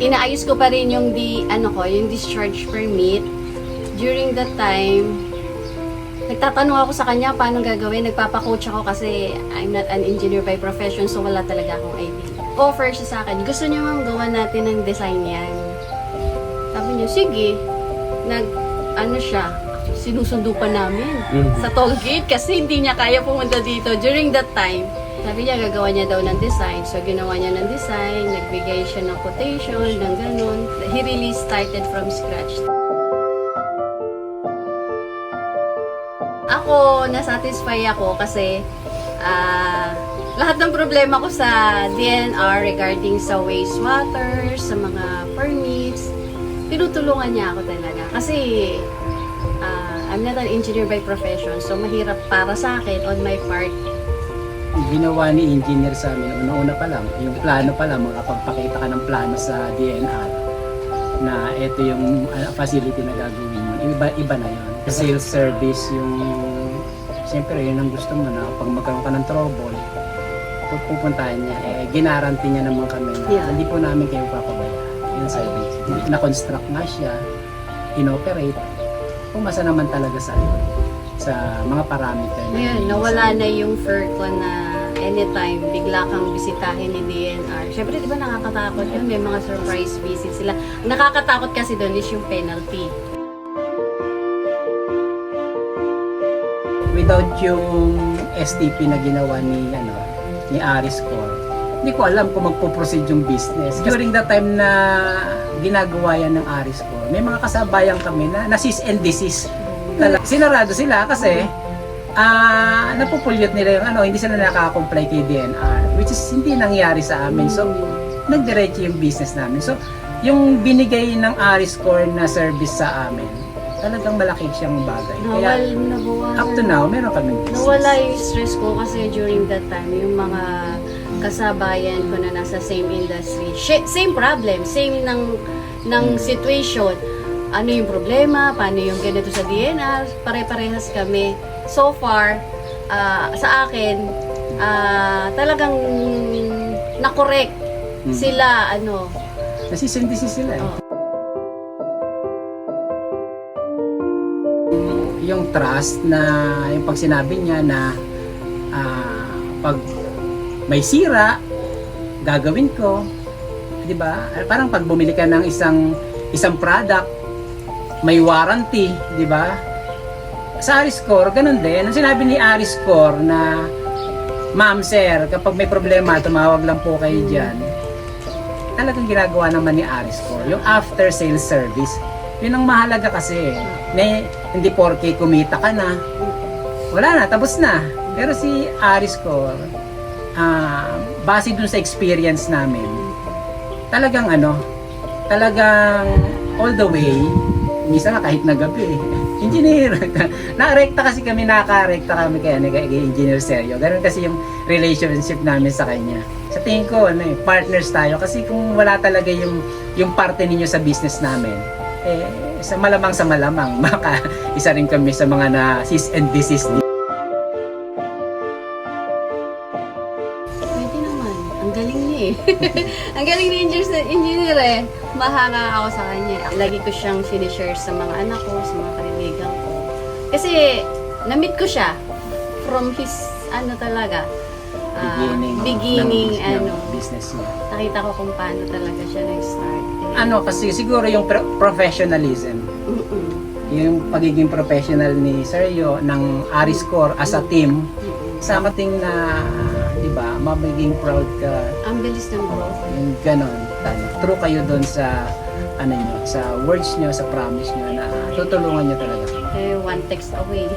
inaayos ko pa rin yung yung discharge permit. During that time, nagtatanong ako sa kanya paano gagawin. Nagpapacoach ako kasi I'm not an engineer by profession, so wala talaga akong idea. Offer siya sa akin, gusto niya ma'am gawa natin ng design yan. Sabi niya, sige. Sinusundo pa namin sa toll gate kasi hindi niya kaya pumunta dito during that time. Sabi niya, gagawa niya daw ng design. So, ginawa niya ng design, nagbigay siya ng quotation, ng ganun. He really started from scratch. Ako, nasatisfy ako kasi lahat ng problema ko sa DNR regarding sa wastewater, sa mga permits, tinutulungan niya ako talaga. Kasi, I'm not an engineer by profession, so mahirap para sa akin on my part. Ginawa ni engineer sa amin, una-una pa lang, yung plano pa lang, makapagpakita ka ng plano sa DNR na ito yung facility na gagawin mo. Iba na yun. Sales service yung, siyempre yun ang gusto mo na pag magkaroon ka ng trouble, pupuntahan niya. Ginaranti niya naman kami na hindi po namin kayo papabayaan. Yung service. Na-construct nga siya, inoperate, pumasa naman talaga sa mga parameter. Ngayon, nawala na yung FERCO na anytime bigla kang bisitahin ni DNR. Siyempre, di ba nakakatakot yun? May mga surprise visit sila. Nakakatakot kasi doon is yung penalty. Without yung STP na ginawa ni Ariscore, hindi ko alam kung magpo-proceed yung business. During that time na ginagawa yan ng Ariscore, may mga kasabayan kami na cease and desist. Sinarado sila kasi napupulyot nila yung hindi sila nakaka-comply kay DNR, which is hindi nangyari sa amin. So, nagdiretso yung business namin. So, yung binigay ng Ariscore na service sa amin, talagang malaki siyang bagay. Kaya, up to now, meron kaming business. Nawala yung stress ko kasi during that time, yung mga kasabayan ko na nasa same industry, same problem, same ng situation. Ano yung problema, paano yung ganito sa DNR, pare-parehas kami. So far, sa akin, talagang na-correct sila, Nasisindisi sila eh. Yung trust na, yung pag sinabi niya na pag may sira, gagawin ko. Di ba? Parang pag bumili ka ng isang product, may warranty, di ba? Sa Ariscore, ganun din. Ang sinabi ni Ariscore na, ma'am, sir, kapag may problema, tumawag lang po kayo dyan. Talagang ginagawa naman ni Ariscore. Yung after sales service, yun ang mahalaga kasi. Hindi porke kumita ka na. Wala na, tapos na. Pero si Ariscore, base dun sa experience namin, talagang all the way, minsan kahit na gabi, engineer. Nakarekta kasi kami kay Engineer Sergio. Ganun kasi yung relationship namin sa kanya. Sa tingin ko, partners tayo. Kasi kung wala talaga yung parte ninyo sa business namin, sa malamang, baka isa rin kami sa mga na cease and desist. Pwede naman. Ang galing niya eh. Ang galing ni engineer eh. Mahanga ako sa kanya. Lagi ko siyang sinishare sa mga anak ko, sa mga kaibigan ko. Kasi, na-meet ko siya from his, beginning business niya. Nakita ko kung paano talaga siya nag-start. Kasi siguro yung professionalism. Yung pagiging professional ni Sergio ng Ariscore as a team, sa ating na, di ba, mabiging proud ka. Ang bilis ng growth. Yung ganon. True kayo doon sa, sa words nyo, sa promise nyo na tutulungan nyo talaga. One text away.